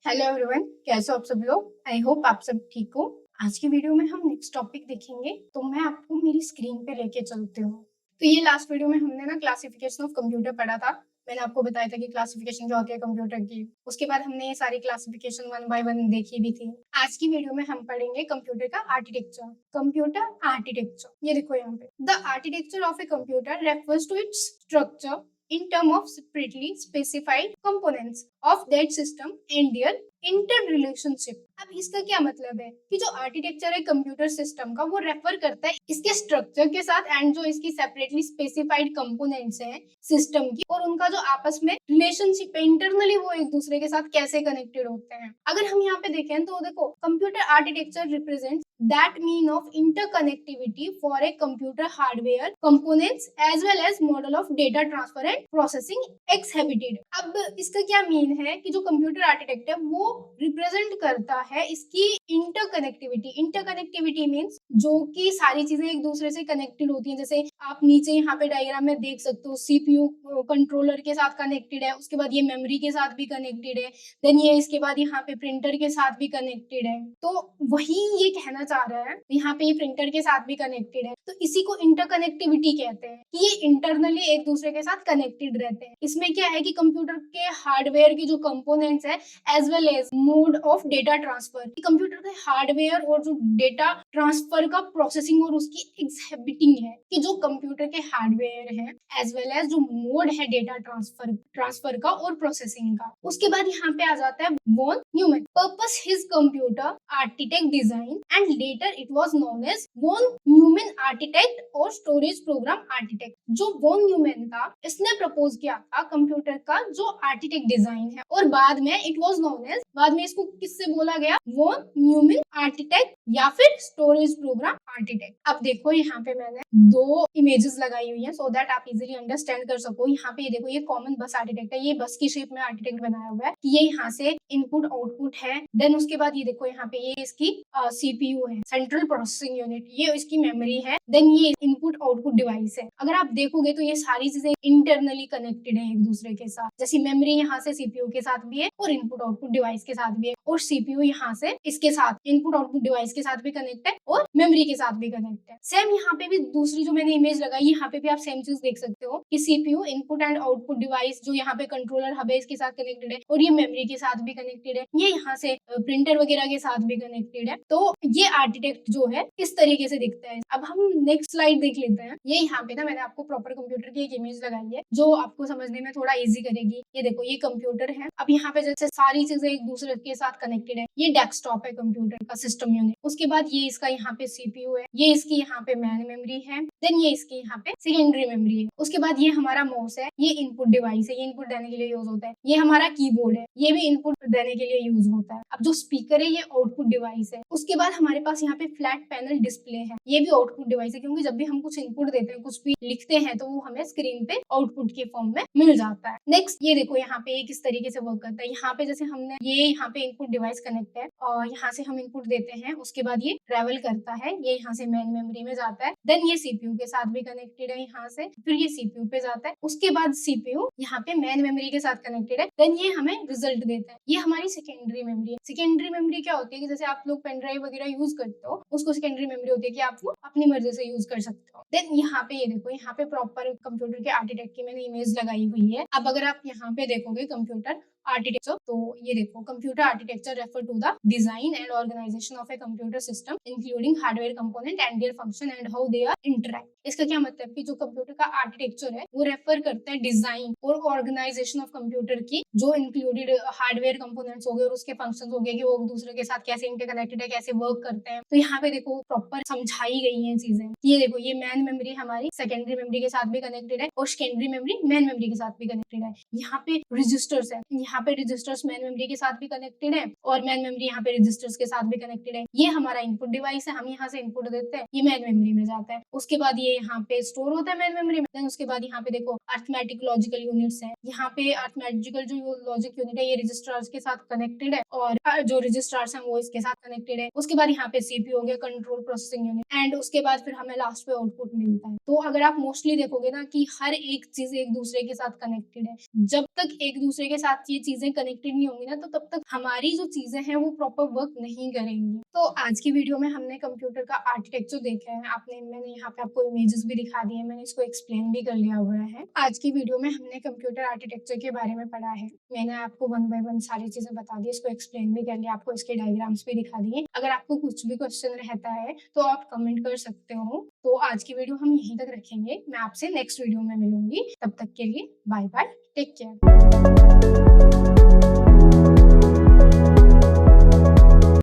Hello everyone, कैसे हो आप सब लोग। आई होप आप सब ठीक हो। आज की वीडियो में हम नेक्स्ट टॉपिक देखेंगे, तो मैं आपको मेरी स्क्रीन पे लेके चलती हूँ। तो ये लास्ट वीडियो में हमने ना क्लासिफिकेशन ऑफ कंप्यूटर पढ़ा था। मैंने आपको बताया था कि क्लासिफिकेशन क्या होती है कंप्यूटर की। उसके बाद हमने ये सारी क्लासिफिकेशन वन बाय वन देखी भी थी। आज की वीडियो में हम पढ़ेंगे कंप्यूटर का आर्किटेक्चर। कंप्यूटर आर्किटेक्चर, ये देखो यहाँ पे, the architecture of a computer refers to its structure in term of separately specified components of that system and their interrelationship। अब इसका क्या मतलब है कि जो आर्किटेक्चर है कंप्यूटर सिस्टम का, वो रेफर करता है इसके स्ट्रक्चर के साथ एंड जो इसकी सेपरेटली स्पेसिफाइड कंपोनेंट्स हैं सिस्टम की, और उनका जो आपस में रिलेशनशिप है इंटरनली, वो एक दूसरे के साथ कैसे कनेक्टेड होते हैं। अगर हम यहाँ पे देखें तो देखो, computer architecture represents that mean of interconnectivity for a computer hardware components as well as model of data transfer and processing exhibited। अब इसका क्या मीन है कि जो कंप्यूटर आर्किटेक्ट है वो रिप्रेजेंट करता है इसकी इंटरकनेक्टिविटी। इंटरकनेक्टिविटी मीन्स जो कि सारी चीजें एक दूसरे से कनेक्टेड होती हैं। जैसे आप नीचे यहाँ पे डायग्राम में देख सकते हो, सीपीयू कंट्रोलर के साथ कनेक्टेड है, उसके बाद ये मेमोरी के साथ भी कनेक्टेड है, देन ये इसके बाद यहाँ पे प्रिंटर के साथ भी कनेक्टेड है। तो वही ये कहना चाह रहा है, यहाँ पे ये प्रिंटर के साथ भी कनेक्टेड है। तो इसी को इंटरकनेक्टिविटी कहते हैं कि ये इंटरनली एक दूसरे के साथ कनेक्टेड रहते हैं। इसमें क्या है कि कंप्यूटर के हार्डवेयर की जो कंपोनेंट्स है as well as mode of data transfer, computer के हार्डवेयर और जो डेटा ट्रांसफर का प्रोसेसिंग और उसकी एग्जिबिटिंग है कि जो कंप्यूटर के हार्डवेयर है एज वेल एज जो मोड है डेटा ट्रांसफर का और प्रोसेसिंग का। उसके बाद यहाँ पे आ जाता है von Neumann. Purpose his computer architect design and later it was known as von Neumann architect और स्टोरेज प्रोग्राम आर्किटेक्ट। जो वॉन न्यूमैन था, इसने प्रपोज किया था कंप्यूटर का जो आर्किटेक्ट डिजाइन है, और बाद में इट वाज नोन एज, बाद में इसको किससे बोला गया, वॉन न्यूमैन आर्किटेक्ट या फिर स्टोरेज प्रोग्राम आर्किटेक्ट। अब देखो यहाँ पे मैंने दो इमेजेस लगाई हुई है सो दैट आप इजीली अंडरस्टैंड कर सको। यहाँ पे देखो, ये कॉमन बस आर्किटेक्ट है, ये बस की शेप में आर्किटेक्ट बनाया हुआ है कि ये यहाँ से इनपुट आउटपुट है। देन उसके बाद ये देखो यहाँ पे ये इसकी सीपीयू है, सेंट्रल प्रोसेसिंग यूनिट, ये इसकी मेमोरी है, देन ये इनपुट आउटपुट डिवाइस है। अगर आप देखोगे तो ये सारी चीजें इंटरनली कनेक्टेड है एक दूसरे के साथ। जैसे मेमोरी यहाँ से सीपीयू के साथ भी है और इनपुट आउटपुट डिवाइस के साथ भी है, और सीपीयू यहाँ से इसके साथ इनपुट आउटपुट डिवाइस के साथ भी कनेक्ट है और मेमोरी के साथ भी कनेक्ट है। सेम यहाँ पे भी दूसरी जो मैंने इमेज लगाई, यहाँ पे भी आप सेम चीज देख सकते हो कि CPU input and output device जो यहाँ पे कंट्रोलर हब है इसके साथ कनेक्टेड है, और ये मेमोरी के साथ भी कनेक्टेड है, ये यहाँ से प्रिंटर वगैरह के साथ भी कनेक्टेड है। तो ये आर्किटेक्ट जो है इस तरीके से दिखता है। अब हम नेक्स्ट स्लाइड देख लेते हैं। ये यहाँ पे ना मैंने आपको प्रॉपर कंप्यूटर की एक इमेज लगाई है जो आपको समझने में थोड़ा इजी करेगी। ये देखो, ये कंप्यूटर है। अब यहाँ पे जैसे सारी चीजें एक दूसरे के साथ कनेक्टेड है। ये डेस्कटॉप है कंप्यूटर का सिस्टम यूनिट। उसके बाद ये इसका यहाँ पे सीपीयू है, ये इसकी यहाँ पे मेन मेमोरी है, देन ये इसकी यहाँ पे सेकेंडरी मेमोरी है। उसके बाद ये हमारा माउस है, ये इनपुट डिवाइस है, ये इनपुट देने के लिए यूज होता है। ये हमारा कीबोर्ड है, ये भी इनपुट देने के लिए यूज होता है। अब जो स्पीकर है ये आउटपुट डिवाइस है। उसके बाद हमारे पास यहाँ पे फ्लैट पैनल डिस्प्ले है, ये भी आउटपुट डिवाइस है, क्योंकि जब भी हम कुछ इनपुट देते हैं, कुछ भी लिखते हैं, तो वो हमें स्क्रीन पे आउटपुट के फॉर्म में मिल जाता है। नेक्स्ट ये देखो, यहाँ पे किस तरीके से वर्क करता है। यहाँ पे जैसे हमने ये यहाँ पे इनपुट डिवाइस कनेक्ट है और यहाँ से हम इनपुट देते हैं, उसके बाद ये ट्रेवल करता है, ये यहाँ से मेन मेमोरी में जाता है, देन ये सीपीयू के साथ भी कनेक्टेड है, यहाँ से फिर ये सीपीयू पे जाता है। उसके बाद सीपीयू यहाँ पे मेन मेमोरी के साथ कनेक्टेड है, देन ये हमें रिजल्ट देता है। ये हमारी सेकेंडरी मेमोरी है। सेकेंडरी मेमोरी क्या होती है कि जैसे आप लोग पेन ड्राइव वगैरह यूज करते हो, उसको सेकेंडरी मेमोरी होती है कि आप वो अपनी मर्जी से यूज कर सकते हो। देन यहाँ पे ये देखो, यहाँ पे प्रॉपर कंप्यूटर के आर्किटेक्ट की मैंने इमेज लगाई हुई है। अब अगर आप यहाँ पे देखोगे कंप्यूटर आर्किटेक्चर, तो ये देखो, computer architecture refer to the design and organization of a computer system including hardware component and their function and how they are interact. इसका क्या मतलब कि जो कंप्यूटर का आर्किटेक्चर है वो रेफर करता है डिजाइन और ऑर्गेनाइजेशन ऑफ कंप्यूटर की, जो इंक्लूडेड हार्डवेयर कंपोनेंट्स हो गए और उसके फंक्शंस हो गए कि वो एक दूसरे के साथ कैसे इंटरकनेक्टेड है, कैसे वर्क करते हैं। तो यहाँ पे देखो प्रॉपर समझाई गई है चीजें। ये देखो, ये मेन मेमोरी हमारी सेकेंडरी मेमोरी के साथ भी कनेक्टेड है और सेकेंडरी मेमोरी मेन मेमोरी के साथ भी कनेक्टेड है। यहाँ पे रजिस्टर्स है, यहाँ पे रजिस्टर्स मेन मेमोरी के साथ भी कनेक्टेड है और मेन मेमोरी यहाँ पे रजिस्टर्स के साथ भी कनेक्टेड है। ये हमारा इनपुट डिवाइस है, हम यहाँ से इनपुट देते हैं, ये मेन मेमोरी में जाता है। उसके बाद ये यहाँ पे स्टोर होता है मेन मेमोरी में। देन उसके बाद यहाँ पे देखो अर्थमेटिक लॉजिकल यूनिट्स है। यहाँ पे अर्थमेटिकल जो लॉजिक यूनिट है ये रजिस्टर्स के साथ कनेक्टेड है और जो रजिस्टर्स हैं वो इसके साथ कनेक्टेड है। उसके बाद यहाँ पे सीपीयू हो गया, कंट्रोल प्रोसेसिंग यूनिट, एंड उसके बाद फिर हमें लास्ट पे आउटपुट मिलता है। तो अगर आप मोस्टली देखोगे ना कि हर एक चीज एक दूसरे के साथ कनेक्टेड है। जब तक एक दूसरे के साथ ये चीजें कनेक्टेड नहीं होंगी ना, तो तब तक हमारी जो चीजें हैं वो प्रॉपर वर्क नहीं करेंगी। तो आज की वीडियो में हमने कंप्यूटर का आर्किटेक्चर देखा है। मैंने यहाँ पे आपको इमेजेस भी दिखा दी है, मैंने इसको एक्सप्लेन भी कर लिया हुआ है। आज की वीडियो में हमने कंप्यूटर आर्किटेक्चर के बारे में पढ़ा है। मैंने आपको 1 बाय 1 सारी चीजें बता दी, इसको एक्सप्लेन भी कर लिया, आपको इसके डायग्राम्स भी दिखा दिए। अगर आपको कुछ भी क्वेश्चन रहता है तो आप कमेंट कर सकते हो। तो आज की वीडियो हम यहीं तक रखेंगे। मैं आपसे नेक्स्ट वीडियो में मिलूंगी, तब तक के लिए बाय बाय, टेक केयर।